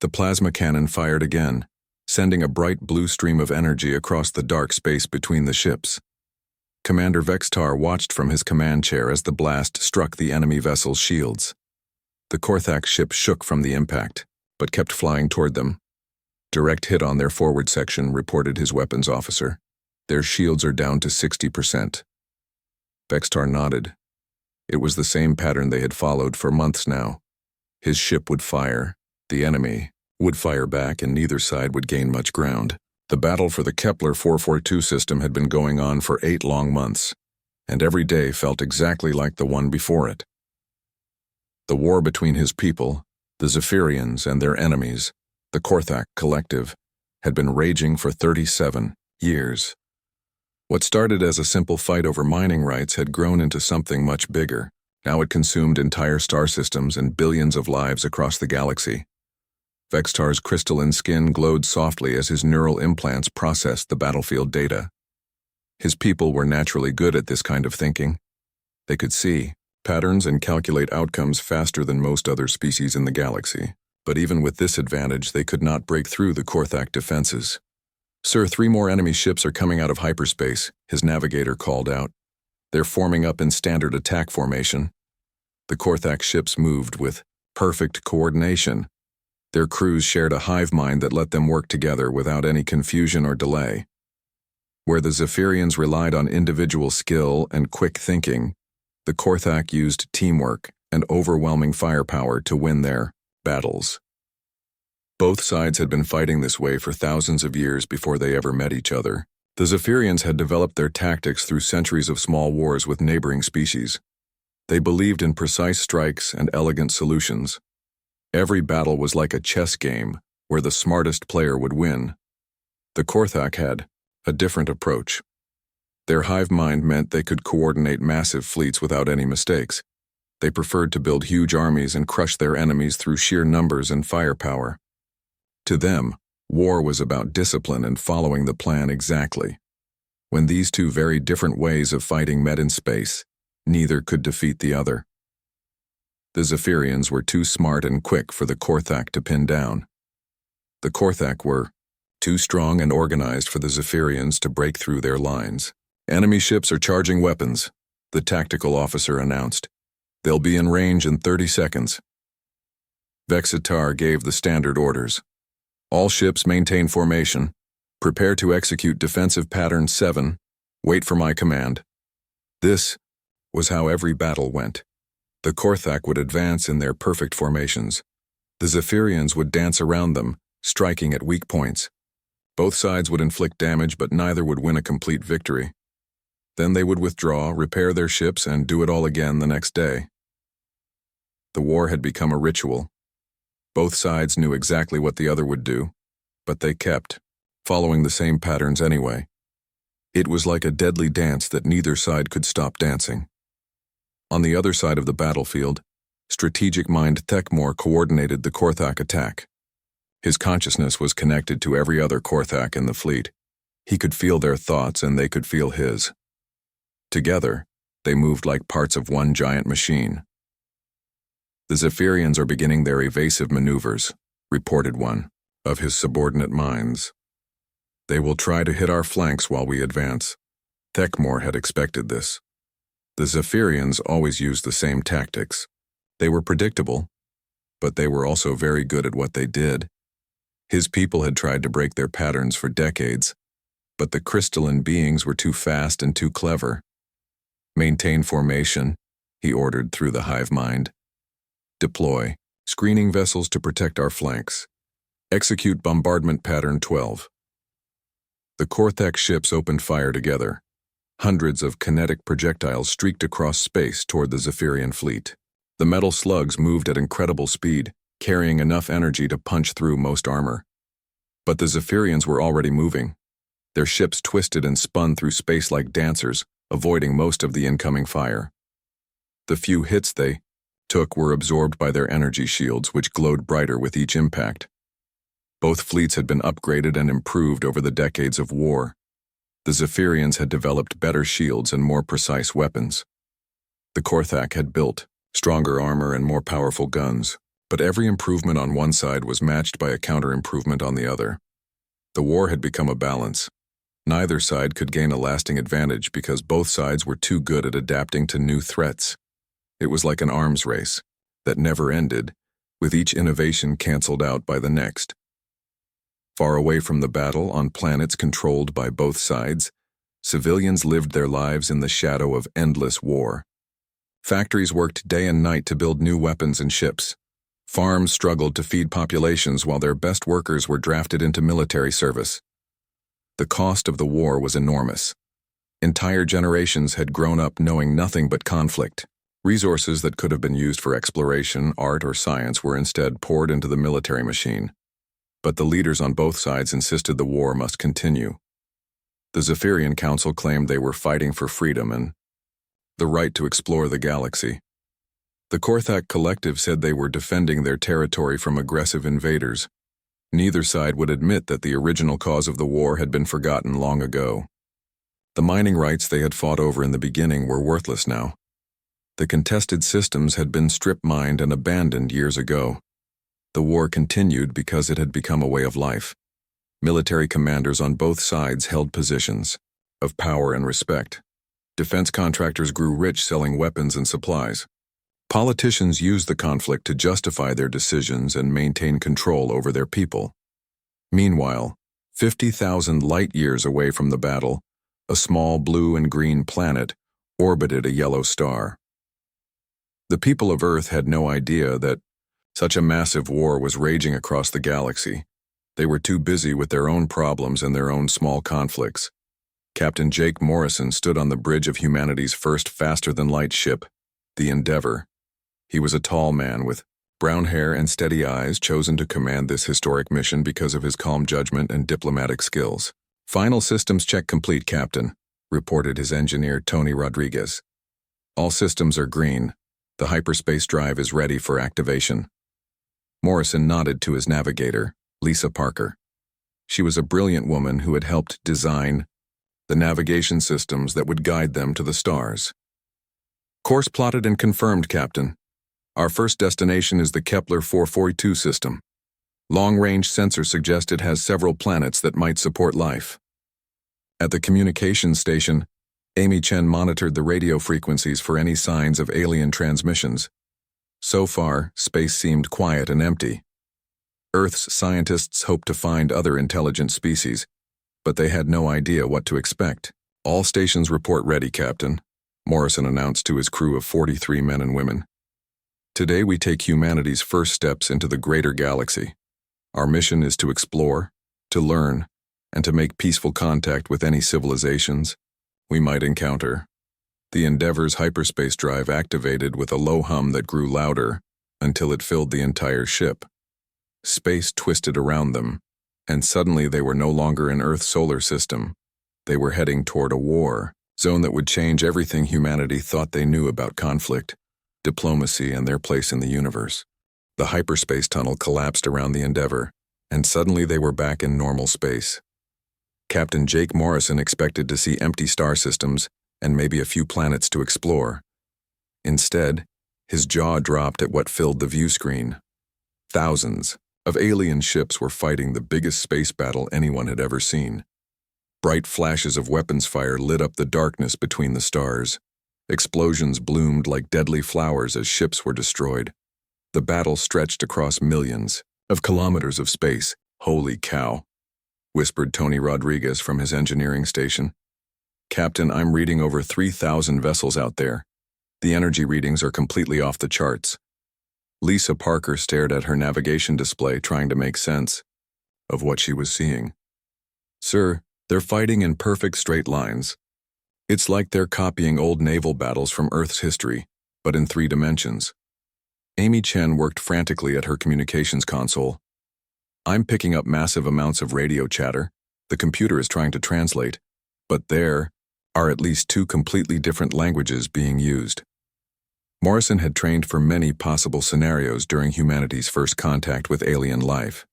The plasma cannon fired again, sending a bright blue stream of energy across the dark space between the ships. Commander Vextar watched from his command chair as the blast struck the enemy vessel's shields. The Korthak ship shook from the impact, but kept flying toward them. "Direct hit on their forward section," reported his weapons officer. "Their shields are down to 60%. Vextar nodded. It was the same pattern they had followed for months now. His ship would fire, the enemy would fire back, and neither side would gain much ground. The battle for the Kepler 442 system had been going on for 8 long months, and every day felt exactly like the one before it. The war between his people, the Zephyrians, and their enemies, the Korthak Collective, had been raging for 37 years. What started as a simple fight over mining rights had grown into something much bigger. Now it consumed entire star systems and billions of lives across the galaxy. Vextar's crystalline skin glowed softly as his neural implants processed the battlefield data. His people were naturally good at this kind of thinking. They could see patterns and calculate outcomes faster than most other species in the galaxy. But even with this advantage, they could not break through the Korthak defenses. "Sir, 3 more enemy ships are coming out of hyperspace," his navigator called out. "They're forming up in standard attack formation." The Korthak ships moved with perfect coordination. Their crews shared a hive mind that let them work together without any confusion or delay. Where the Zephyrians relied on individual skill and quick thinking, the Korthak used teamwork and overwhelming firepower to win their battles. Both sides had been fighting this way for thousands of years before they ever met each other. The Zephyrians had developed their tactics through centuries of small wars with neighboring species. They believed in precise strikes and elegant solutions. Every battle was like a chess game, where the smartest player would win. The Korthak had a different approach. Their hive mind meant they could coordinate massive fleets without any mistakes. They preferred to build huge armies and crush their enemies through sheer numbers and firepower. To them, war was about discipline and following the plan exactly. When these two very different ways of fighting met in space, neither could defeat the other. The Zephyrians were too smart and quick for the Korthak to pin down. The Korthak were too strong and organized for the Zephyrians to break through their lines. "Enemy ships are charging weapons," the tactical officer announced. "They'll be in range in 30 seconds. Vextar gave the standard orders. "All ships maintain formation. Prepare to execute defensive pattern 7. Wait for my command." This was how every battle went. The Korthak would advance in their perfect formations. The Zephyrians would dance around them, striking at weak points. Both sides would inflict damage, but neither would win a complete victory. Then they would withdraw, repair their ships, and do it all again the next day. The war had become a ritual. Both sides knew exactly what the other would do, but they kept following the same patterns anyway. It was like a deadly dance that neither side could stop dancing. On the other side of the battlefield, strategic mind Thekmor coordinated the Korthak attack. His consciousness was connected to every other Korthak in the fleet. He could feel their thoughts and they could feel his. Together, they moved like parts of one giant machine. "The Zephyrians are beginning their evasive maneuvers," reported one of his subordinate minds. "They will try to hit our flanks while we advance." Thekmor had expected this. The Zephyrians always used the same tactics. They were predictable, but they were also very good at what they did. His people had tried to break their patterns for decades, but the crystalline beings were too fast and too clever. "Maintain formation," he ordered through the hive mind. "Deploy screening vessels to protect our flanks. Execute bombardment pattern 12. The Korthak ships opened fire together. Hundreds of kinetic projectiles streaked across space toward the Zephyrian fleet. The metal slugs moved at incredible speed, carrying enough energy to punch through most armor. But the Zephyrians were already moving. Their ships twisted and spun through space like dancers, avoiding most of the incoming fire. The few hits they took were absorbed by their energy shields, which glowed brighter with each impact. Both fleets had been upgraded and improved over the decades of war. The Zephyrians had developed better shields and more precise weapons. The Korthak had built stronger armor and more powerful guns. But every improvement on one side was matched by a counter-improvement on the other. The war had become a balance. Neither side could gain a lasting advantage because both sides were too good at adapting to new threats. It was like an arms race that never ended, with each innovation canceled out by the next. Far away from the battle, on planets controlled by both sides, civilians lived their lives in the shadow of endless war. Factories worked day and night to build new weapons and ships. Farms struggled to feed populations while their best workers were drafted into military service. The cost of the war was enormous. Entire generations had grown up knowing nothing but conflict. Resources that could have been used for exploration, art, or science were instead poured into the military machine. But the leaders on both sides insisted the war must continue. The Zephyrian Council claimed they were fighting for freedom and the right to explore the galaxy. The Korthak Collective said they were defending their territory from aggressive invaders. Neither side would admit that the original cause of the war had been forgotten long ago. The mining rights they had fought over in the beginning were worthless now. The contested systems had been strip-mined and abandoned years ago. The war continued because it had become a way of life. Military commanders on both sides held positions of power and respect. Defense contractors grew rich selling weapons and supplies. Politicians used the conflict to justify their decisions and maintain control over their people. Meanwhile, 50,000 light-years away from the battle, a small blue and green planet orbited a yellow star. The people of Earth had no idea that such a massive war was raging across the galaxy. They were too busy with their own problems and their own small conflicts. Captain Jake Morrison stood on the bridge of humanity's first faster-than-light ship, the Endeavor. He was a tall man with brown hair and steady eyes, chosen to command this historic mission because of his calm judgment and diplomatic skills. "Final systems check complete, Captain," reported his engineer Tony Rodriguez. "All systems are green. The hyperspace drive is ready for activation." Morrison nodded to his navigator, Lisa Parker. She was a brilliant woman who had helped design the navigation systems that would guide them to the stars. "Course plotted and confirmed, Captain. Our first destination is the Kepler 442 system. Long-range sensor suggests it has several planets that might support life." At the communications station, Amy Chen monitored the radio frequencies for any signs of alien transmissions. So far, space seemed quiet and empty. Earth's scientists hoped to find other intelligent species, but they had no idea what to expect. "All stations report ready, Captain," Morrison announced to his crew of 43 men and women. "Today we take humanity's first steps into the greater galaxy. Our mission is to explore, to learn, and to make peaceful contact with any civilizations we might encounter." The Endeavor's hyperspace drive activated with a low hum that grew louder until it filled the entire ship. Space twisted around them, and suddenly they were no longer in Earth's solar system. They were heading toward a war zone that would change everything humanity thought they knew about conflict, diplomacy, and their place in the universe. The hyperspace tunnel collapsed around the Endeavor, and suddenly they were back in normal space. Captain Jake Morrison expected to see empty star systems and maybe a few planets to explore. Instead, his jaw dropped at what filled the view screen. Thousands of alien ships were fighting the biggest space battle anyone had ever seen. Bright flashes of weapons fire lit up the darkness between the stars. Explosions bloomed like deadly flowers as ships were destroyed. The battle stretched across millions of kilometers of space. "Holy cow," whispered Tony Rodriguez from his engineering station. "Captain, I'm reading over 3,000 vessels out there. The energy readings are completely off the charts." Lisa Parker stared at her navigation display, trying to make sense of what she was seeing. "Sir, they're fighting in perfect straight lines. It's like they're copying old naval battles from Earth's history, but in 3 dimensions." Amy Chen worked frantically at her communications console. "I'm picking up massive amounts of radio chatter. The computer is trying to translate, but there are at least 2 completely different languages being used." Morrison had trained for many possible scenarios during humanity's first contact with alien life.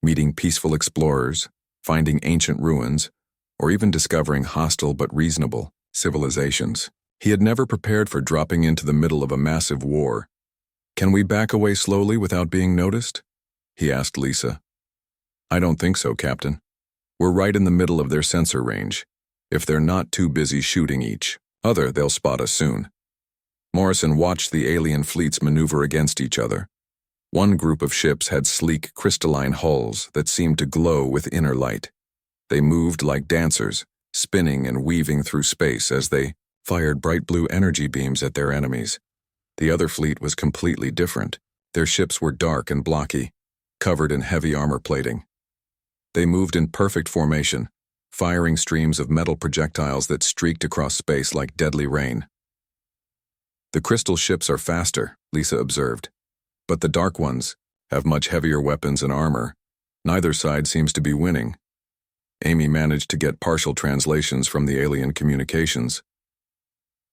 Meeting peaceful explorers, finding ancient ruins, or even discovering hostile but reasonable civilizations. He had never prepared for dropping into the middle of a massive war. Can we back away slowly without being noticed? He asked Lisa. I don't think so, Captain. We're right in the middle of their sensor range. If they're not too busy shooting each other, they'll spot us soon. Morrison watched the alien fleets maneuver against each other. One group of ships had sleek, crystalline hulls that seemed to glow with inner light. They moved like dancers, spinning and weaving through space as they fired bright blue energy beams at their enemies. The other fleet was completely different. Their ships were dark and blocky, covered in heavy armor plating. They moved in perfect formation, firing streams of metal projectiles that streaked across space like deadly rain. The crystal ships are faster, Lisa observed, but the dark ones have much heavier weapons and armor. Neither side seems to be winning. Amy managed to get partial translations from the alien communications.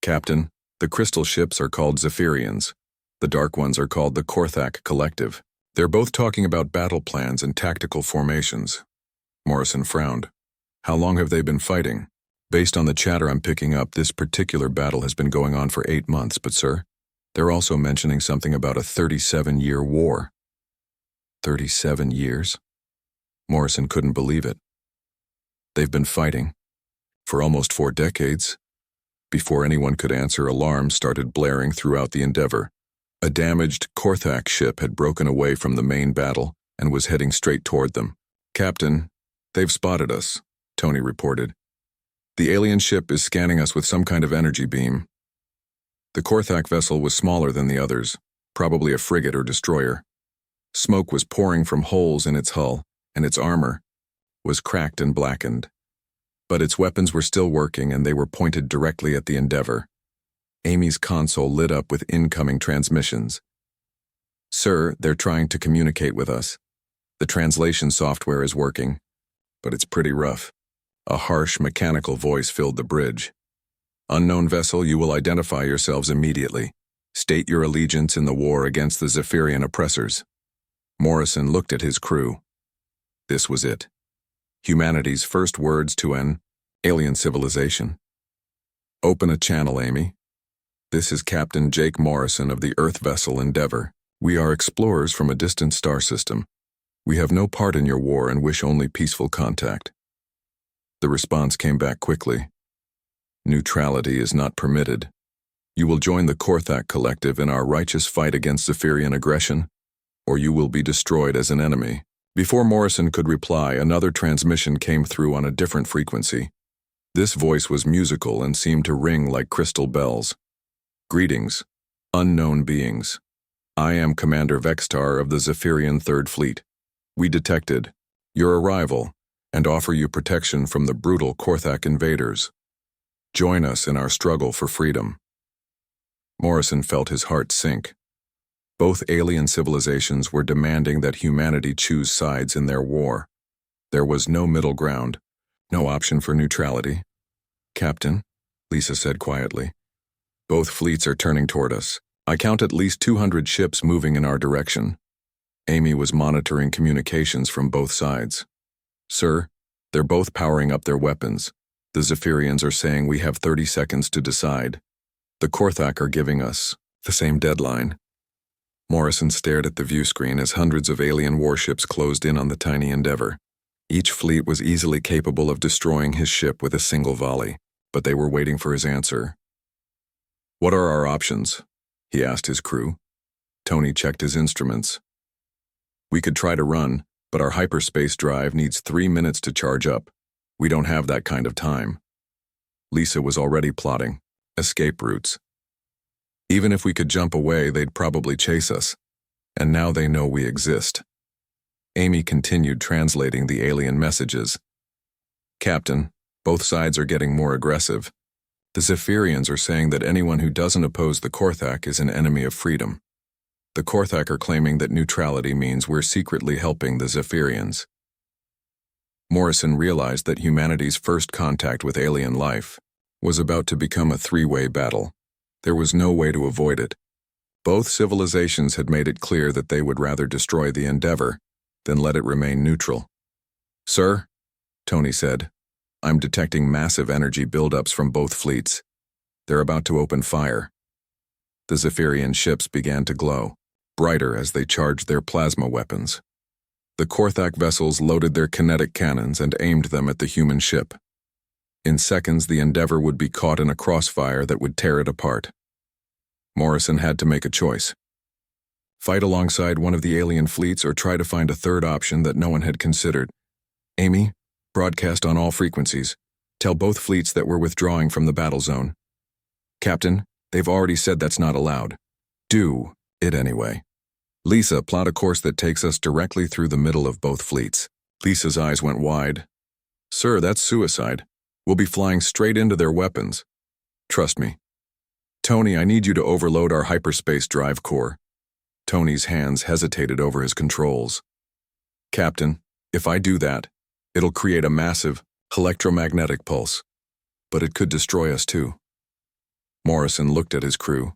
Captain, the crystal ships are called Zephyrians. The dark ones are called the Korthak Collective. They're both talking about battle plans and tactical formations. Morrison frowned. How long have they been fighting? Based on the chatter I'm picking up, this particular battle has been going on for 8 months, but sir, they're also mentioning something about a 37-year war. 37 years? Morrison couldn't believe it. They've been fighting for almost 4 decades. Before anyone could answer, alarms started blaring throughout the Endeavor. A damaged Korthak ship had broken away from the main battle and was heading straight toward them. Captain, they've spotted us, Tony reported. The alien ship is scanning us with some kind of energy beam. The Korthak vessel was smaller than the others, probably a frigate or destroyer. Smoke was pouring from holes in its hull, and its armor was cracked and blackened. But its weapons were still working, and they were pointed directly at the Endeavor. Amy's console lit up with incoming transmissions. Sir, they're trying to communicate with us. The translation software is working, but it's pretty rough. A harsh, mechanical voice filled the bridge. Unknown vessel, you will identify yourselves immediately. State your allegiance in the war against the Zephyrian oppressors. Morrison looked at his crew. This was it. Humanity's first words to an alien civilization. Open a channel, Amy. This is Captain Jake Morrison of the Earth vessel Endeavor. We are explorers from a distant star system. We have no part in your war and wish only peaceful contact. The response came back quickly. Neutrality is not permitted. You will join the Korthak Collective in our righteous fight against Zephyrian aggression, or you will be destroyed as an enemy. Before Morrison could reply, another transmission came through on a different frequency. This voice was musical and seemed to ring like crystal bells. Greetings, unknown beings. I am Commander Vextar of the Zephyrian Third Fleet. We detected your arrival and offer you protection from the brutal Korthak invaders. Join us in our struggle for freedom. Morrison felt his heart sink. Both alien civilizations were demanding that humanity choose sides in their war. There was no middle ground, no option for neutrality. Captain, Lisa said quietly, both fleets are turning toward us. I count at least 200 ships moving in our direction. Amy was monitoring communications from both sides. Sir, they're both powering up their weapons. The Zephyrians are saying we have 30 seconds to decide. The Korthak are giving us the same deadline. Morrison stared at the view screen as hundreds of alien warships closed in on the tiny Endeavor. Each fleet was easily capable of destroying his ship with a single volley, but they were waiting for his answer. What are our options? He asked his crew. Tony checked his instruments. We could try to run, but our hyperspace drive needs 3 minutes to charge up. We don't have that kind of time. Lisa was already plotting escape routes. Even if we could jump away, they'd probably chase us. And now they know we exist. Amy continued translating the alien messages. Captain, both sides are getting more aggressive. The Zephyrians are saying that anyone who doesn't oppose the Korthak is an enemy of freedom. The Korthak are claiming that neutrality means we're secretly helping the Zephyrians. Morrison realized that humanity's first contact with alien life was about to become a three-way battle. There was no way to avoid it. Both civilizations had made it clear that they would rather destroy the Endeavor than let it remain neutral. Sir, Tony said, I'm detecting massive energy buildups from both fleets. They're about to open fire. The Zephyrian ships began to glow. brighter as they charged their plasma weapons. The Korthak vessels loaded their kinetic cannons and aimed them at the human ship. In seconds, the Endeavor would be caught in a crossfire that would tear it apart. Morrison had to make a choice. Fight alongside one of the alien fleets or try to find a third option that no one had considered. Amy, broadcast on all frequencies. Tell both fleets that we're withdrawing from the battle zone. Captain, they've already said that's not allowed. Do it anyway. Lisa, plot a course that takes us directly through the middle of both fleets. Lisa's eyes went wide. Sir, that's suicide. We'll be flying straight into their weapons. Trust me. Tony, I need you to overload our hyperspace drive core. Tony's hands hesitated over his controls. Captain, if I do that, it'll create a massive electromagnetic pulse. But it could destroy us too. Morrison looked at his crew.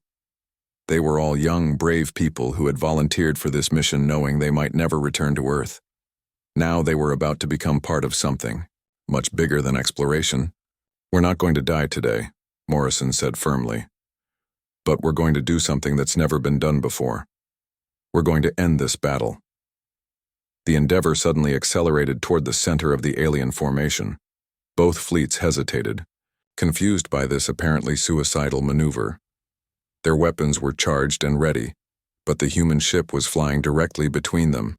They were all young, brave people who had volunteered for this mission knowing they might never return to Earth. Now they were about to become part of something, much bigger than exploration. We're not going to die today, Morrison said firmly. But we're going to do something that's never been done before. We're going to end this battle. The Endeavor suddenly accelerated toward the center of the alien formation. Both fleets hesitated, confused by this apparently suicidal maneuver. Their weapons were charged and ready, but the human ship was flying directly between them.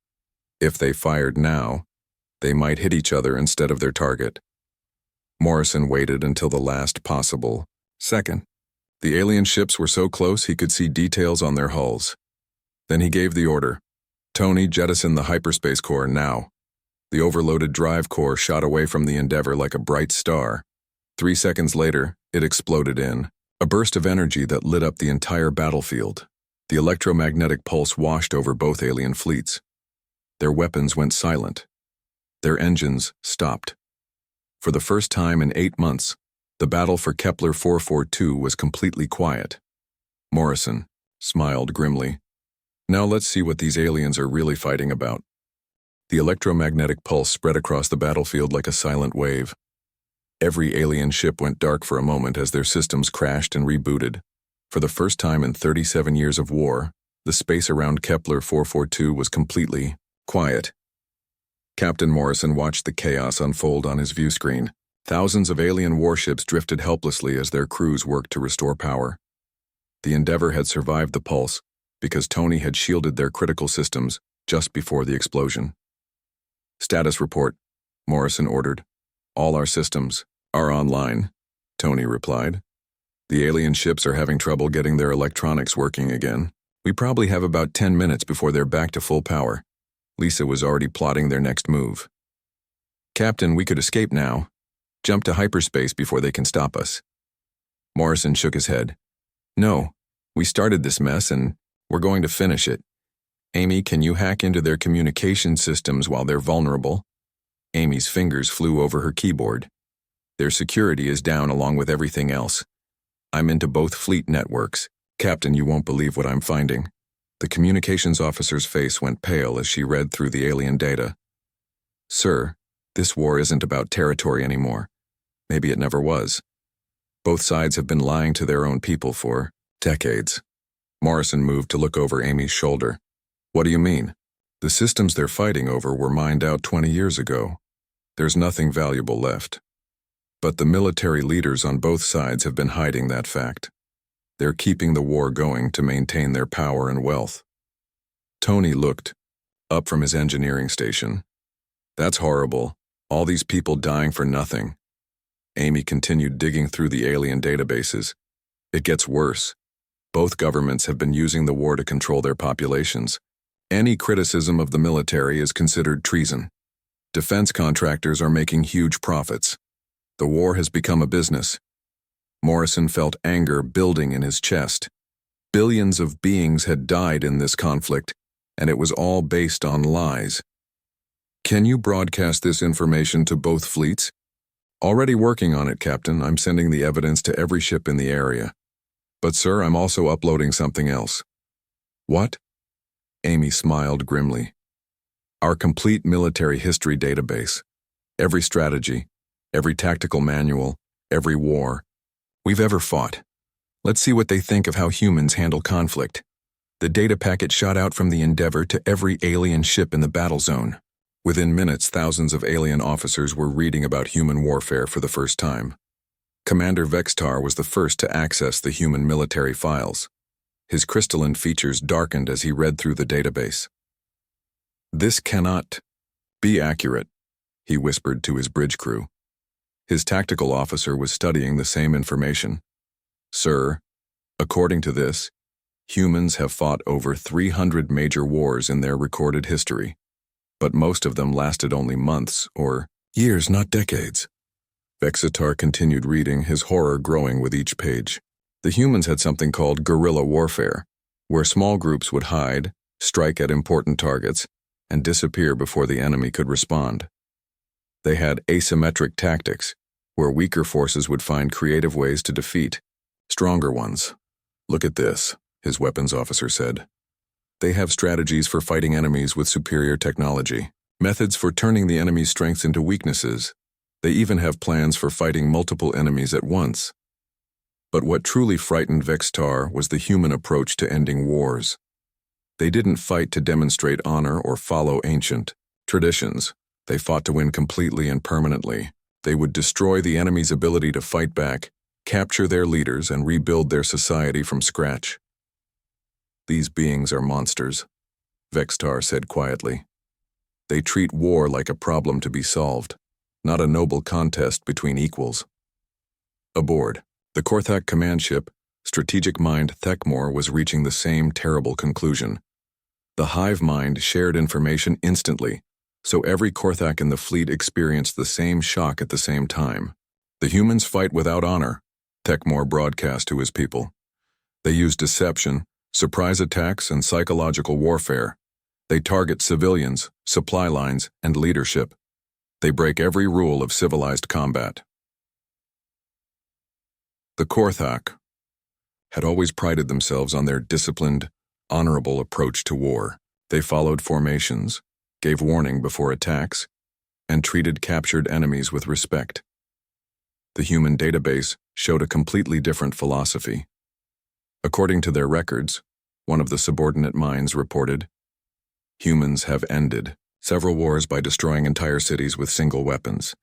If they fired now, they might hit each other instead of their target. Morrison waited until the last possible second. The alien ships were so close he could see details on their hulls. Then he gave the order. Tony, jettison the hyperspace core now. The overloaded drive core shot away from the Endeavor like a bright star. 3 seconds later, it exploded in a burst of energy that lit up the entire battlefield. The electromagnetic pulse washed over both alien fleets. Their weapons went silent. Their engines stopped. For the first time in 8 months, the battle for Kepler 442 was completely quiet. Morrison smiled grimly. Now let's see what these aliens are really fighting about. The electromagnetic pulse spread across the battlefield like a silent wave. Every alien ship went dark for a moment as their systems crashed and rebooted. For the first time in 37 years of war, the space around Kepler 442 was completely quiet. Captain Morrison watched the chaos unfold on his view screen. Thousands of alien warships drifted helplessly as their crews worked to restore power. The Endeavor had survived the pulse because Tony had shielded their critical systems just before the explosion. Status report, Morrison ordered. All our systems are online, Tony replied. The alien ships are having trouble getting their electronics working again. We probably have about 10 minutes before they're back to full power. Lisa was already plotting their next move. Captain, we could escape now. Jump to hyperspace before they can stop us. Morrison shook his head. No, we started this mess and we're going to finish it. Amy, can you hack into their communication systems while they're vulnerable? Amy's fingers flew over her keyboard. Their security is down along with everything else. I'm into both fleet networks. Captain, you won't believe what I'm finding. The communications officer's face went pale as she read through the alien data. Sir, this war isn't about territory anymore. Maybe it never was. Both sides have been lying to their own people for decades. Morrison moved to look over Amy's shoulder. What do you mean? The systems they're fighting over were mined out 20 years ago. There's nothing valuable left. But the military leaders on both sides have been hiding that fact. They're keeping the war going to maintain their power and wealth. Tony looked up from his engineering station. That's horrible. All these people dying for nothing. Amy continued digging through the alien databases. It gets worse. Both governments have been using the war to control their populations. Any criticism of the military is considered treason. Defense contractors are making huge profits. The war has become a business. Morrison felt anger building in his chest. Billions of beings had died in this conflict, and it was all based on lies. Can you broadcast this information to both fleets? Already working on it, Captain. I'm sending the evidence to every ship in the area. But sir, I'm also uploading something else. What? Amy smiled grimly. Our complete military history database. Every strategy, every tactical manual, every war we've ever fought. Let's see what they think of how humans handle conflict. The data packet shot out from the Endeavour to every alien ship in the battle zone. Within minutes, thousands of alien officers were reading about human warfare for the first time. Commander Vextar was the first to access the human military files. His crystalline features darkened as he read through the database. "This cannot be accurate," he whispered to his bridge crew. His tactical officer was studying the same information. "Sir, according to this, humans have fought over 300 major wars in their recorded history, but most of them lasted only months or years, not decades." Vexitar continued reading, his horror growing with each page. The humans had something called guerrilla warfare, where small groups would hide, strike at important targets, and disappear before the enemy could respond. They had asymmetric tactics, where weaker forces would find creative ways to defeat stronger ones. "Look at this," his weapons officer said. "They have strategies for fighting enemies with superior technology, methods for turning the enemy's strengths into weaknesses. They even have plans for fighting multiple enemies at once." But what truly frightened Vextar was the human approach to ending wars. They didn't fight to demonstrate honor or follow ancient traditions. They fought to win completely and permanently. They would destroy the enemy's ability to fight back, capture their leaders, and rebuild their society from scratch. "These beings are monsters," Vextar said quietly. "They treat war like a problem to be solved, not a noble contest between equals." Aboard, the Korthak command ship, strategic mind Thekmor was reaching the same terrible conclusion. The hive mind shared information instantly, so every Korthak in the fleet experienced the same shock at the same time. "The humans fight without honor," Thekmor broadcast to his people. "They use deception, surprise attacks, and psychological warfare. They target civilians, supply lines, and leadership. They break every rule of civilized combat." The Korthak had always prided themselves on their disciplined, honorable approach to war. They followed formations, gave warning before attacks, and treated captured enemies with respect. The human database showed a completely different philosophy. According to their records, one of the subordinate minds reported, "Humans have ended several wars by destroying entire cities with single weapons.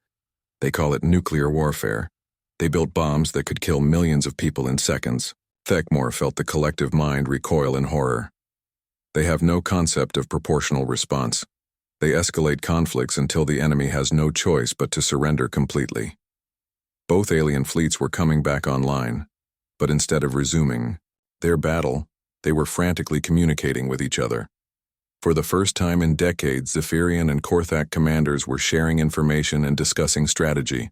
They call it nuclear warfare. They built bombs that could kill millions of people in seconds." Thekmor felt the collective mind recoil in horror. "They have no concept of proportional response. They escalate conflicts until the enemy has no choice but to surrender completely." Both alien fleets were coming back online, but instead of resuming their battle, they were frantically communicating with each other. For the first time in decades, Zephyrian and Korthak commanders were sharing information and discussing strategy.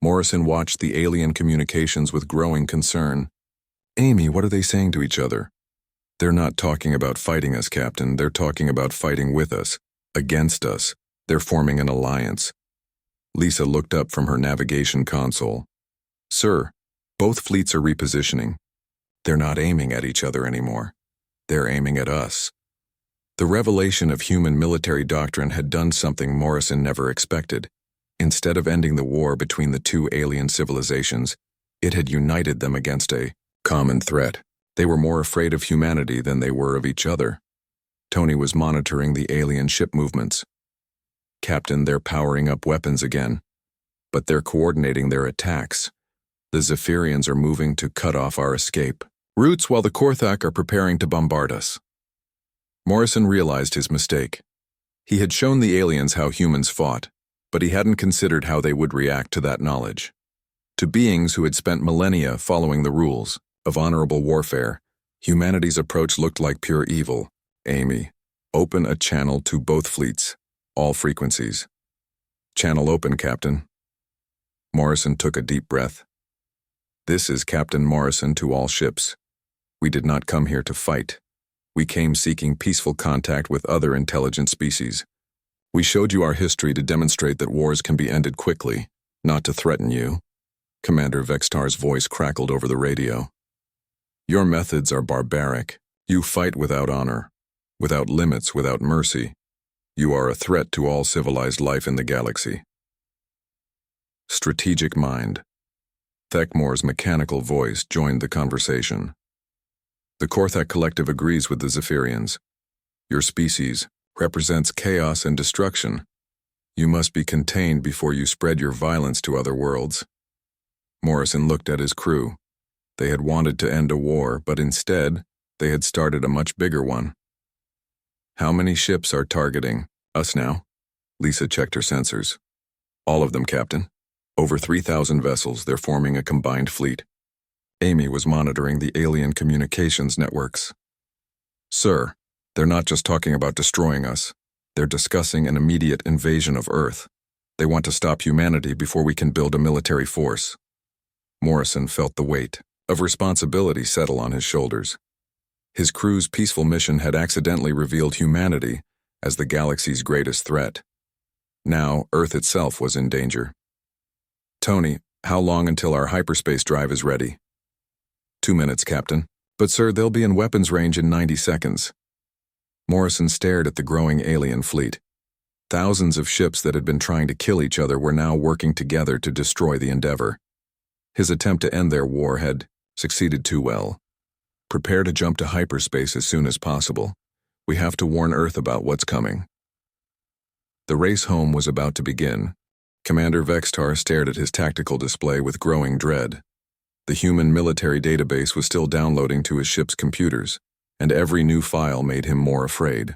Morrison watched the alien communications with growing concern. "Amy, what are they saying to each other?" "They're not talking about fighting us, Captain. They're talking about fighting with us, against us. They're forming an alliance." Lisa looked up from her navigation console. "Sir, both fleets are repositioning. They're not aiming at each other anymore. They're aiming at us." The revelation of human military doctrine had done something Morrison never expected. Instead of ending the war between the two alien civilizations, it had united them against a common threat. They were more afraid of humanity than they were of each other. Tony was monitoring the alien ship movements. "Captain, they're powering up weapons again, but they're coordinating their attacks. The Zephyrians are moving to cut off our escape routes while the Korthak are preparing to bombard us." Morrison realized his mistake. He had shown the aliens how humans fought, but he hadn't considered how they would react to that knowledge. To beings who had spent millennia following the rules of honorable warfare, humanity's approach looked like pure evil. "Amy, open a channel to both fleets, all frequencies." "Channel open, Captain." Morrison took a deep breath. "This is Captain Morrison to all ships. We did not come here to fight. We came seeking peaceful contact with other intelligent species. We showed you our history to demonstrate that wars can be ended quickly, not to threaten you." Commander Vextar's voice crackled over the radio. "Your methods are barbaric. You fight without honor, without limits, without mercy. You are a threat to all civilized life in the galaxy." Strategic mind. Thekmor's mechanical voice joined the conversation. The Korthak Collective agrees with the Zephyrians. Your species represents chaos and destruction. You must be contained before you spread your violence to other worlds. Morrison looked at his crew. They had wanted to end a war, but instead, they had started a much bigger one. How many ships are targeting us now? Lisa checked her sensors. All of them, Captain. Over 3,000 vessels, they're forming a combined fleet. Amy was monitoring the alien communications networks. Sir, they're not just talking about destroying us. They're discussing an immediate invasion of Earth. They want to stop humanity before we can build a military force. Morrison felt the weight of responsibility settle on his shoulders. His crew's peaceful mission had accidentally revealed humanity as the galaxy's greatest threat. Now, Earth itself was in danger. Tony, how long until our hyperspace drive is ready? 2 minutes, Captain. But sir, they'll be in weapons range in 90 seconds. Morrison stared at the growing alien fleet. Thousands of ships that had been trying to kill each other were now working together to destroy the Endeavor. His attempt to end their war had succeeded too well. Prepare to jump to hyperspace as soon as possible. We have to warn Earth about what's coming. The race home was about to begin. Commander Vextar stared at his tactical display with growing dread. The human military database was still downloading to his ship's computers, and every new file made him more afraid.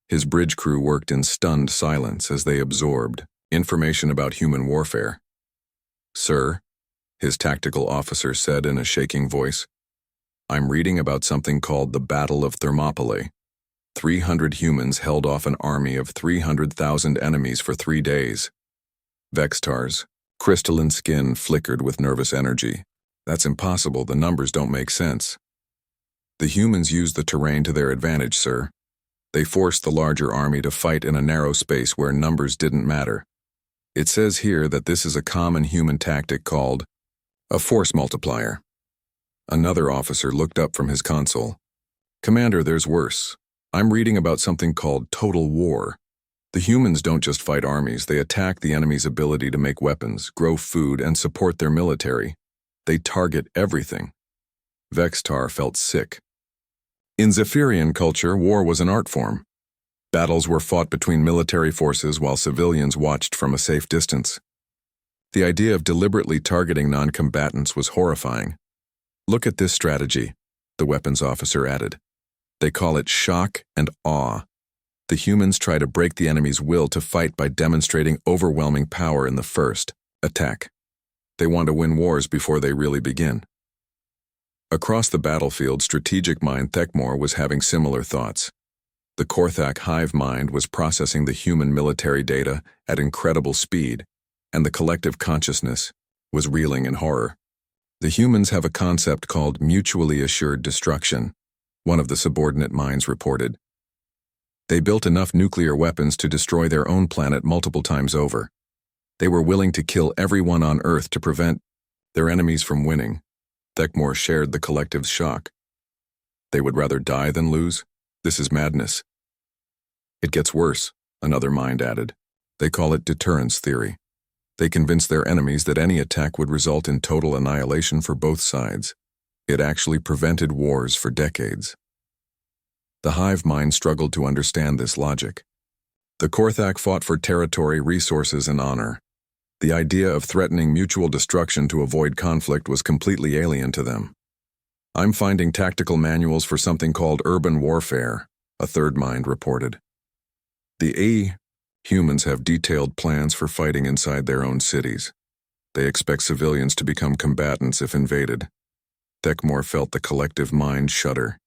His bridge crew worked in stunned silence as they absorbed information about human warfare. Sir, his tactical officer said in a shaking voice, I'm reading about something called the Battle of Thermopylae. 300 humans held off an army of 300,000 enemies for 3 days. Vextar's crystalline skin flickered with nervous energy. That's impossible, the numbers don't make sense. The humans used the terrain to their advantage, sir. They forced the larger army to fight in a narrow space where numbers didn't matter. It says here that this is a common human tactic called a force multiplier. Another officer looked up from his console. Commander, there's worse. I'm reading about something called total war. The humans don't just fight armies, they attack the enemy's ability to make weapons, grow food, and support their military. They target everything. Vextar felt sick. In Zephyrian culture, war was an art form. Battles were fought between military forces while civilians watched from a safe distance. The idea of deliberately targeting non-combatants was horrifying. Look at this strategy, the weapons officer added. They call it shock and awe. The humans try to break the enemy's will to fight by demonstrating overwhelming power in the first attack. They want to win wars before they really begin. Across the battlefield, strategic mind Thekmor was having similar thoughts. The Korthak hive mind was processing the human military data at incredible speed, and the collective consciousness was reeling in horror. The humans have a concept called mutually assured destruction, one of the subordinate minds reported. They built enough nuclear weapons to destroy their own planet multiple times over. They were willing to kill everyone on Earth to prevent their enemies from winning. Thekmor shared the collective's shock. They would rather die than lose? This is madness. It gets worse, another mind added. They call it deterrence theory. They convince their enemies that any attack would result in total annihilation for both sides. It actually prevented wars for decades. The hive mind struggled to understand this logic. The Korthak fought for territory, resources, and honor. The idea of threatening mutual destruction to avoid conflict was completely alien to them. I'm finding tactical manuals for something called urban warfare, a third mind reported. The humans have detailed plans for fighting inside their own cities. They expect civilians to become combatants if invaded. Thekmor felt the collective mind shudder.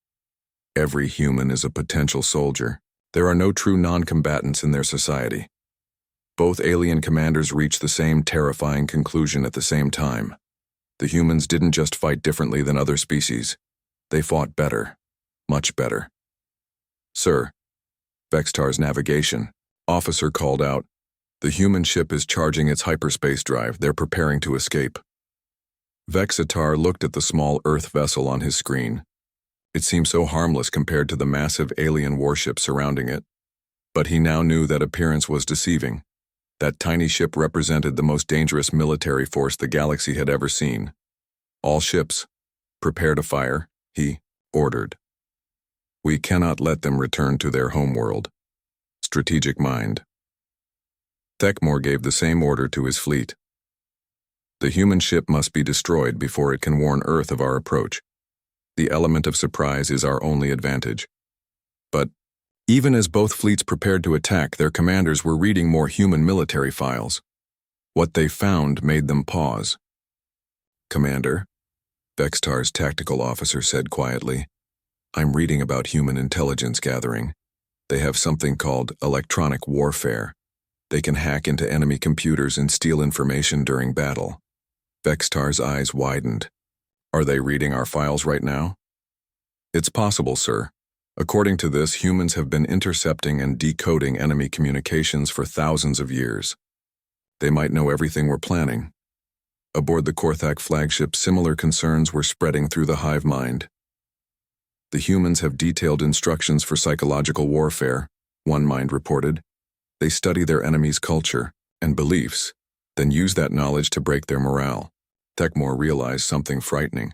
Every human is a potential soldier. There are no true non-combatants in their society. Both alien commanders reached the same terrifying conclusion at the same time. The humans didn't just fight differently than other species. They fought better. Much better. Sir, Vextar's navigation officer called out. The human ship is charging its hyperspace drive. They're preparing to escape. Vexatar looked at the small Earth vessel on his screen. It seemed so harmless compared to the massive alien warship surrounding it. But he now knew that appearance was deceiving. That tiny ship represented the most dangerous military force the galaxy had ever seen. All ships, prepare to fire, he ordered. We cannot let them return to their homeworld. Strategic mind. Thekmor gave the same order to his fleet. The human ship must be destroyed before it can warn Earth of our approach. The element of surprise is our only advantage. But even as both fleets prepared to attack, their commanders were reading more human military files. What they found made them pause. "Commander," Vextar's tactical officer said quietly, "I'm reading about human intelligence gathering. They have something called electronic warfare. They can hack into enemy computers and steal information during battle." Vextar's eyes widened. "Are they reading our files right now?" "It's possible, sir. According to this, humans have been intercepting and decoding enemy communications for thousands of years. They might know everything we're planning." Aboard the Korthak flagship, similar concerns were spreading through the hive mind. "The humans have detailed instructions for psychological warfare," one mind reported. "They study their enemy's culture and beliefs, then use that knowledge to break their morale." Thekmor realized something frightening.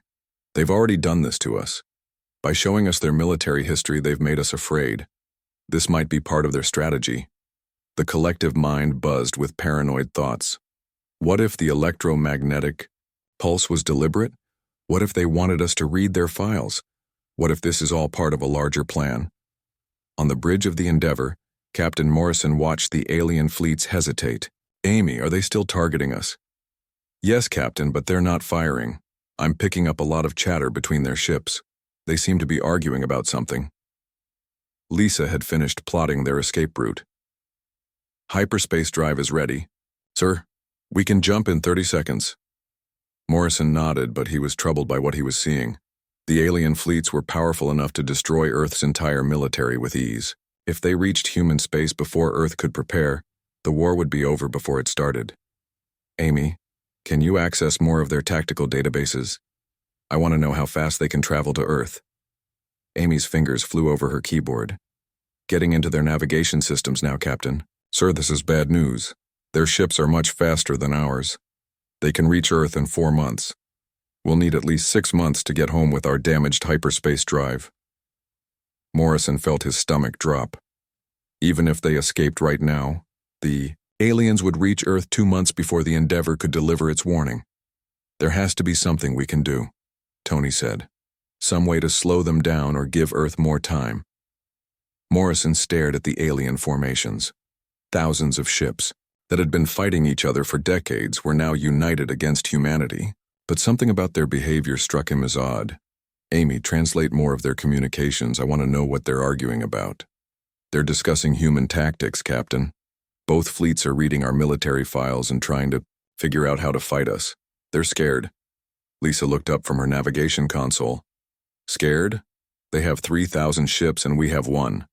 "They've already done this to us. By showing us their military history, they've made us afraid. This might be part of their strategy." The collective mind buzzed with paranoid thoughts. What if the electromagnetic pulse was deliberate? What if they wanted us to read their files? What if this is all part of a larger plan? On the bridge of the Endeavor, Captain Morrison watched the alien fleets hesitate. "Amy, are they still targeting us?" "Yes, Captain, but they're not firing. I'm picking up a lot of chatter between their ships. They seem to be arguing about something." Lisa had finished plotting their escape route. "Hyperspace drive is ready. Sir, we can jump in 30 seconds. Morrison nodded, but he was troubled by what he was seeing. The alien fleets were powerful enough to destroy Earth's entire military with ease. If they reached human space before Earth could prepare, the war would be over before it started. "Amy, can you access more of their tactical databases? I want to know how fast they can travel to Earth." Amy's fingers flew over her keyboard. "Getting into their navigation systems now, Captain." "Sir, this is bad news. Their ships are much faster than ours. They can reach Earth in 4 months. We'll need at least 6 months to get home with our damaged hyperspace drive." Morrison felt his stomach drop. Even if they escaped right now, the aliens would reach Earth 2 months before the Endeavor could deliver its warning. "There has to be something we can do," Tony said. "Some way to slow them down or give Earth more time." Morrison stared at the alien formations. Thousands of ships that had been fighting each other for decades were now united against humanity, but something about their behavior struck him as odd. "Amy, translate more of their communications. I want to know what they're arguing about." "They're discussing human tactics, Captain. Both fleets are reading our military files and trying to figure out how to fight us. They're scared." Lisa looked up from her navigation console. "Scared? They have 3,000 ships and we have 1.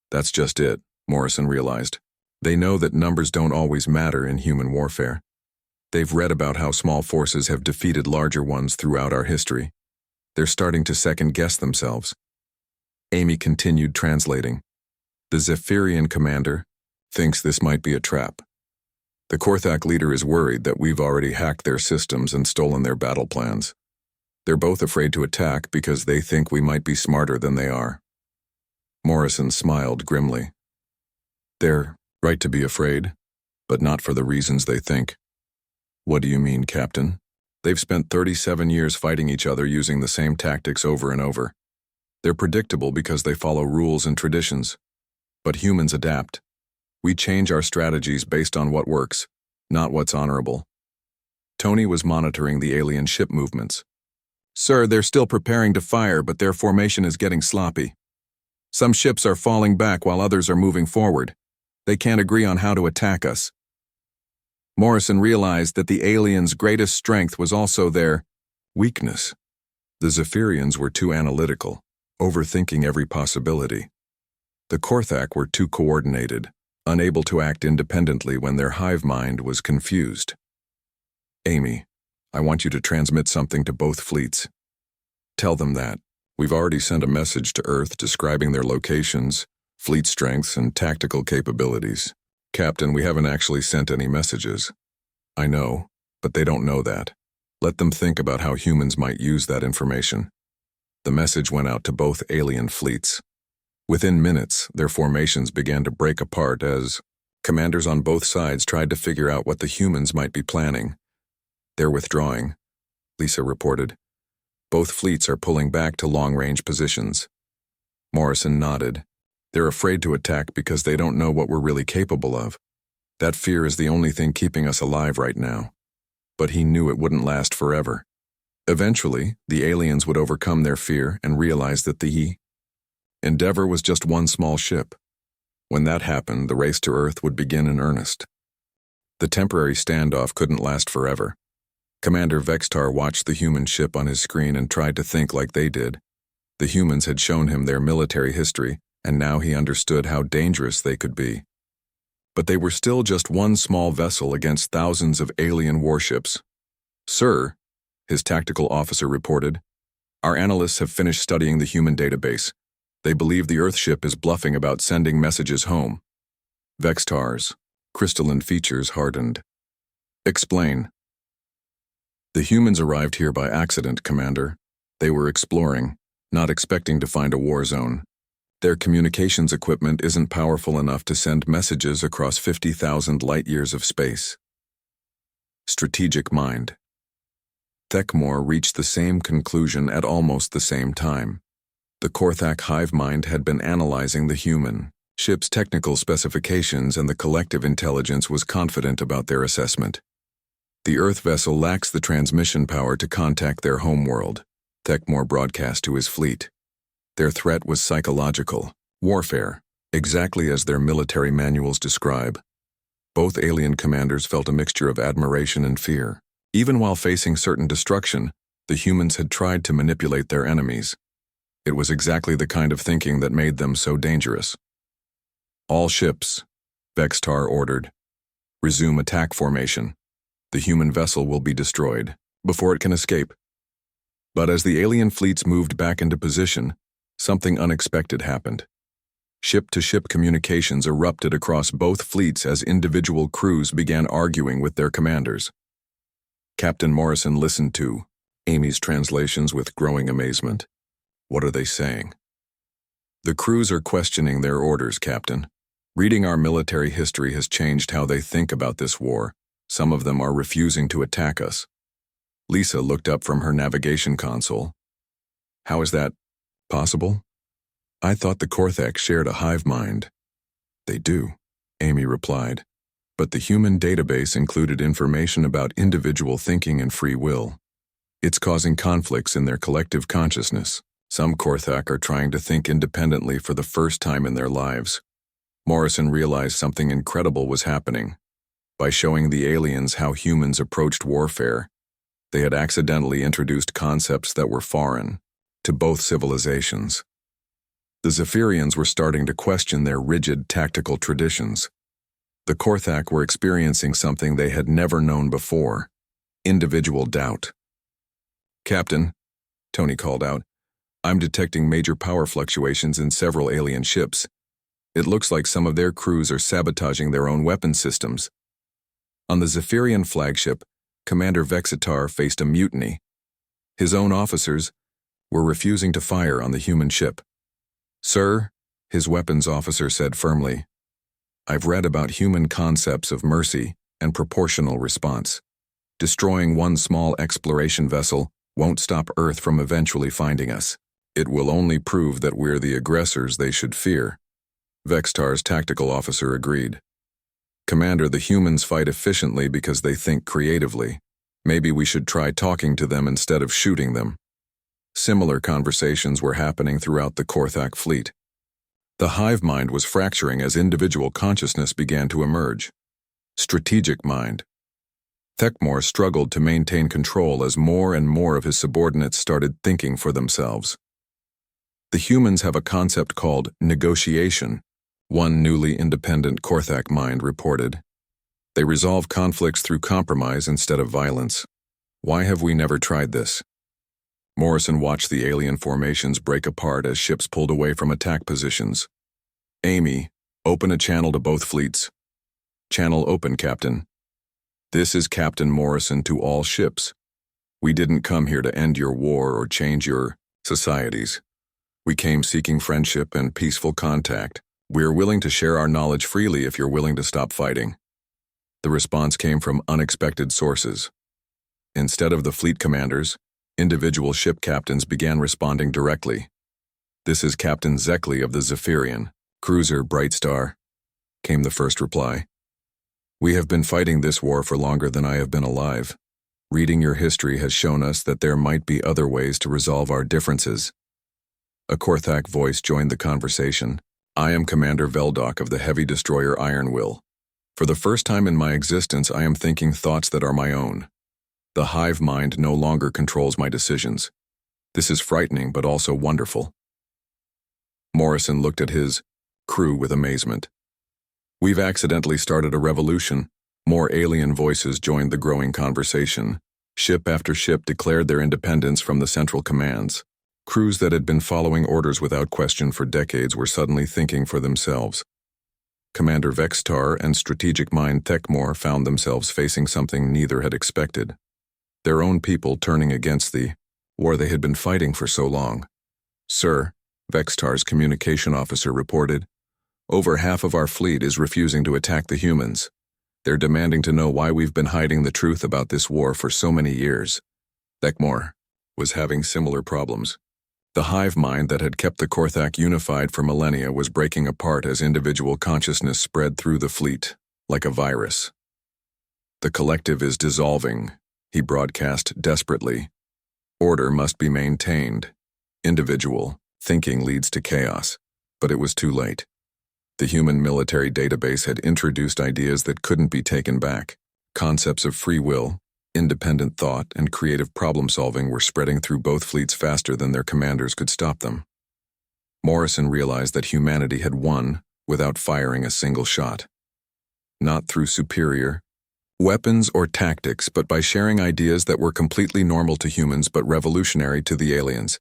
That's just it," Morrison realized. They know that numbers don't always matter in human warfare. They've read about how small forces have defeated larger ones throughout our history. They're starting to second-guess themselves. Amy continued translating. "The Zephyrian commander thinks this might be a trap. The Korthak leader is worried that we've already hacked their systems and stolen their battle plans. They're both afraid to attack because they think we might be smarter than they are." Morrison smiled grimly. "They're right to be afraid, but not for the reasons they think." "What do you mean, Captain?" "They've spent 37 years fighting each other using the same tactics over and over. They're predictable because they follow rules and traditions. But humans adapt. We change our strategies based on what works, not what's honorable." Tony was monitoring the alien ship movements. "Sir, they're still preparing to fire, but their formation is getting sloppy. Some ships are falling back while others are moving forward. They can't agree on how to attack us." Morrison realized that the aliens' greatest strength was also their weakness. The Zephyrians were too analytical, overthinking every possibility. The Korthak were too coordinated, unable to act independently when their hive mind was confused. "Amy, I want you to transmit something to both fleets. Tell them that we've already sent a message to Earth describing their locations, fleet strengths, and tactical capabilities. Captain, we haven't actually sent any messages." "I know, but they don't know that. Let them think about how humans might use that information." The message went out to both alien fleets. Within minutes, their formations began to break apart as commanders on both sides tried to figure out what the humans might be planning. "They're withdrawing," Lisa reported. "Both fleets are pulling back to long-range positions." Morrison nodded. "They're afraid to attack because they don't know what we're really capable of. That fear is the only thing keeping us alive right now." But he knew it wouldn't last forever. Eventually, the aliens would overcome their fear and realize that the Endeavor was just one small ship. When that happened, the race to Earth would begin in earnest. The temporary standoff couldn't last forever. Commander Vextar watched the human ship on his screen and tried to think like they did. The humans had shown him their military history, and now he understood how dangerous they could be. But they were still just one small vessel against thousands of alien warships. "Sir," his tactical officer reported, "our analysts have finished studying the human database. They believe the Earth ship is bluffing about sending messages home." Vextar's crystalline features hardened. "Explain." "The humans arrived here by accident, Commander. They were exploring, not expecting to find a war zone. Their communications equipment isn't powerful enough to send messages across 50,000 light-years of space." Strategic mind. Thekmor reached the same conclusion at almost the same time. The Korthak hive mind had been analyzing the human ship's technical specifications, and the collective intelligence was confident about their assessment. "The Earth vessel lacks the transmission power to contact their homeworld," Thekmor broadcast to his fleet. "Their threat was psychological, warfare, exactly as their military manuals describe." Both alien commanders felt a mixture of admiration and fear. Even while facing certain destruction, the humans had tried to manipulate their enemies. It was exactly the kind of thinking that made them so dangerous. "All ships," Vextar ordered. "Resume attack formation. The human vessel will be destroyed before it can escape." But as the alien fleets moved back into position, something unexpected happened. Ship-to-ship communications erupted across both fleets as individual crews began arguing with their commanders. Captain Morrison listened to Amy's translations with growing amazement. "What are they saying?" "The crews are questioning their orders, Captain. Reading our military history has changed how they think about this war. Some of them are refusing to attack us." Lisa looked up from her navigation console. "How is that possible? I thought the Korthak shared a hive mind." "They do," Amy replied. "But the human database included information about individual thinking and free will. It's causing conflicts in their collective consciousness. Some Korthak are trying to think independently for the first time in their lives." Morrison realized something incredible was happening. By showing the aliens how humans approached warfare, they had accidentally introduced concepts that were foreign to both civilizations. The Zephyrians were starting to question their rigid tactical traditions. The Korthak were experiencing something they had never known before: individual doubt. "Captain," Tony called out, "I'm detecting major power fluctuations in several alien ships. It looks like some of their crews are sabotaging their own weapon systems." On the Zephyrian flagship, Commander Vexitar faced a mutiny. His own officers were refusing to fire on the human ship. "Sir," his weapons officer said firmly, "I've read about human concepts of mercy and proportional response. Destroying one small exploration vessel won't stop Earth from eventually finding us. It will only prove that we're the aggressors they should fear." Vextar's tactical officer agreed. "Commander, the humans fight efficiently because they think creatively. Maybe we should try talking to them instead of shooting them." Similar conversations were happening throughout the Korthak fleet. The hive mind was fracturing as individual consciousness began to emerge. Strategic mind. Thekmor struggled to maintain control as more and more of his subordinates started thinking for themselves. "The humans have a concept called negotiation," one newly independent Korthak mind reported. "They resolve conflicts through compromise instead of violence. Why have we never tried this?" Morrison watched the alien formations break apart as ships pulled away from attack positions. "Amy, open a channel to both fleets." "Channel open, Captain." "This is Captain Morrison to all ships. We didn't come here to end your war or change your Societies. We came seeking friendship and peaceful contact. We are willing to share our knowledge freely if you're willing to stop fighting. The response came from unexpected sources. Instead of the fleet commanders, individual ship captains began responding directly. "This is Captain Zekli of the Zephyrian, cruiser Bright Star," came the first reply. "We have been fighting this war for longer than I have been alive. Reading your history has shown us that there might be other ways to resolve our differences." A Korthak voice joined the conversation. "I am Commander Veldok of the heavy destroyer Ironwill. For the first time in my existence, I am thinking thoughts that are my own. The hive mind no longer controls my decisions. This is frightening but also wonderful." Morrison looked at his crew with amazement. "We've accidentally started a revolution." More alien voices joined the growing conversation. Ship after ship declared their independence from the central commands. Crews that had been following orders without question for decades were suddenly thinking for themselves. Commander Vextar and Strategic Mind Thekmor found themselves facing something neither had expected. Their own people turning against the war they had been fighting for so long. "Sir," Vextar's communication officer reported, "over half of our fleet is refusing to attack the humans. They're demanding to know why we've been hiding the truth about this war for so many years." Thekmor was having similar problems. The hive mind that had kept the Korthak unified for millennia was breaking apart as individual consciousness spread through the fleet, like a virus. "The collective is dissolving," he broadcast desperately. "Order must be maintained. Individual thinking leads to chaos." But it was too late. The human military database had introduced ideas that couldn't be taken back. Concepts of free will, independent thought, and creative problem-solving were spreading through both fleets faster than their commanders could stop them. Morrison realized that humanity had won without firing a single shot. Not through superior weapons or tactics, but by sharing ideas that were completely normal to humans but revolutionary to the aliens.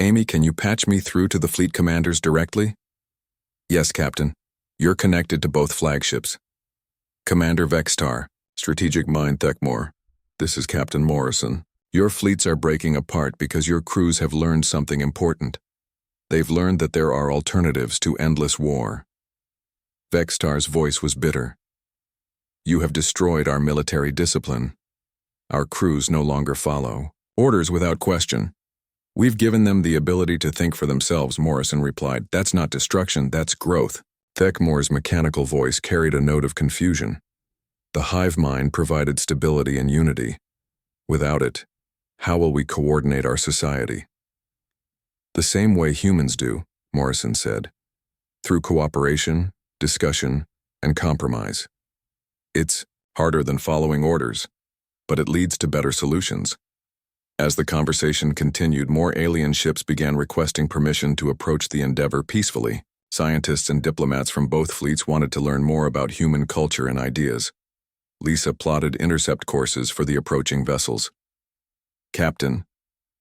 "Amy, can you patch me through to the fleet commanders directly?" "Yes, Captain. You're connected to both flagships." "Commander Vextar, Strategic Mind Thekmor. This is Captain Morrison. Your fleets are breaking apart because your crews have learned something important. They've learned that there are alternatives to endless war." Vextar's voice was bitter. "You have destroyed our military discipline. Our crews no longer follow orders without question. We've given them the ability to think for themselves," Morrison replied. "That's not destruction, that's growth." Thekmor's mechanical voice carried a note of confusion. "The hive mind provided stability and unity. Without it, how will we coordinate our society?" "The same way humans do," Morrison said. "Through cooperation, discussion, and compromise. It's harder than following orders, but it leads to better solutions." As the conversation continued, more alien ships began requesting permission to approach the Endeavor peacefully. Scientists and diplomats from both fleets wanted to learn more about human culture and ideas. Lisa plotted intercept courses for the approaching vessels. "Captain,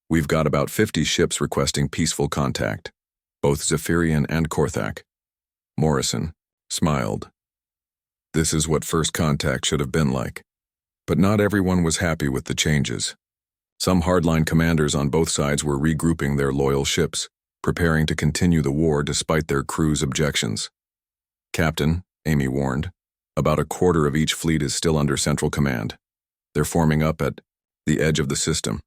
we've got about 50 ships requesting peaceful contact, both Zephyrian and Korthak." Morrison smiled. This is what first contact should have been like. But not everyone was happy with the changes. Some hardline commanders on both sides were regrouping their loyal ships, preparing to continue the war despite their crews' objections. "Captain," Amy warned, "about a quarter of each fleet is still under central command. They're forming up at the edge of the system.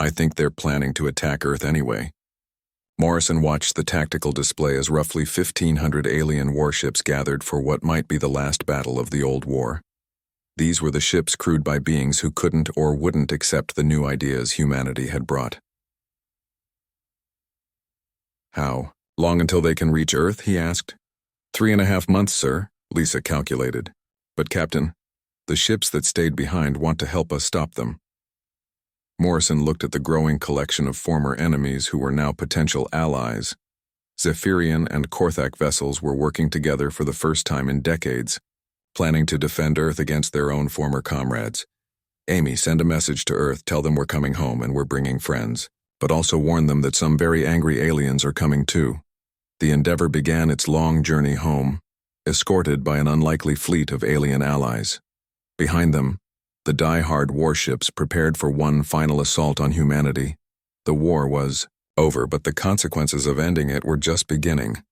I think they're planning to attack Earth anyway." Morrison watched the tactical display as roughly 1,500 alien warships gathered for what might be the last battle of the old war. These were the ships crewed by beings who couldn't or wouldn't accept the new ideas humanity had brought. "How long until they can reach Earth?" he asked. 3.5 months, sir," Lisa calculated. "But Captain, the ships that stayed behind want to help us stop them." Morrison looked at the growing collection of former enemies who were now potential allies. Zephyrian and Korthak vessels were working together for the first time in decades, planning to defend Earth against their own former comrades. "Amy, send a message to Earth, tell them we're coming home and we're bringing friends, but also warn them that some very angry aliens are coming too." The Endeavor began its long journey home, escorted by an unlikely fleet of alien allies. Behind them, the die-hard warships prepared for one final assault on humanity. The war was over, but the consequences of ending it were just beginning.